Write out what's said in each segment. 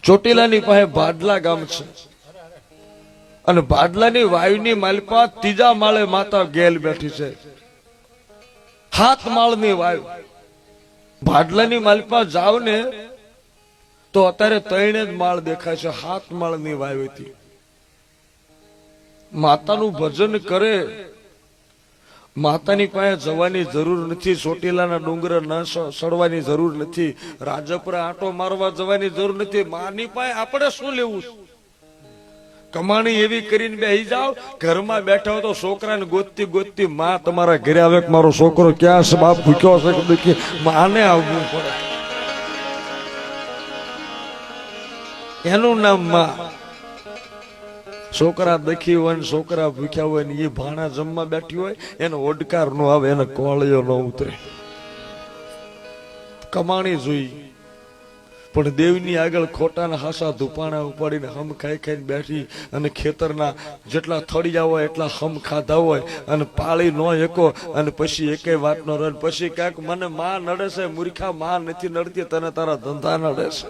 ચોટીલાની પાસે ભાડલા ગામ છે અને ભાડલાની વાયુની માલપા ત્રીજા માળે માતા ગેલ બેઠી છે. 7 માળની વાયુ. ભાડલાની માલપા જાવ ને તો અત્યારે 3 જ માળ દેખાય છે. 7 માળની વાયુ હતી. માતાનું ભજન કરે, માતાની પાસે જવાની જરૂર નથી. ચોટીલાના ડુંગર ન સડવાની જરૂર નથી. રાજપુરા આંટો મારવા જવાની જરૂર નથી. માની પાસે આપણે શું લેવું? કમાણી એવી કરીને બેસી જાવ, ઘરમાં બેઠા હો તો છોકરાને ગોતતી ગોતતી માં તમારા ઘરે આવે કે મારો છોકરો ક્યાં છે, બાપ ભૂખ્યો છે કે માને આવવું પડે. એનું નામ માં. છોકરા દખી હોય ને છોકરા ભૂખ્યા હોય ને એ ભાણા જમવા બેઠી હોય એનો ઓડકાર નો આવે, એને કોળિયો ન ઉતરે. કમાણી જોઈ પણ દેવની આગળ ખોટાના હાસા ધુપાણા ઉપાડીને હમ ખાઈ ખાઈને બેઠી અને ખેતરના જેટલા થળિયા હોય એટલા હમ ખાધા હોય અને પાળી ન એકો અને પછી એકેય વાત નો રહે. પછી ક્યાંક મને માં નડે છે, મૂર્ખા માં નથી નડતી, તને તારા ધંધા નડે છે.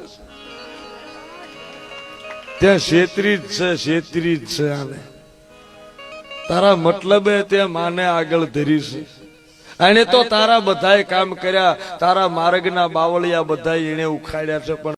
ત્યાં છેતરી જ છે, છેતરી જ છે. આને તારા મતલબે ત્યાં માને આગળ ધરી છે. એને તો તારા બધાય કામ કર્યા, તારા માર્ગના બાવળિયા બધાય એને ઉખાડ્યા છે પણ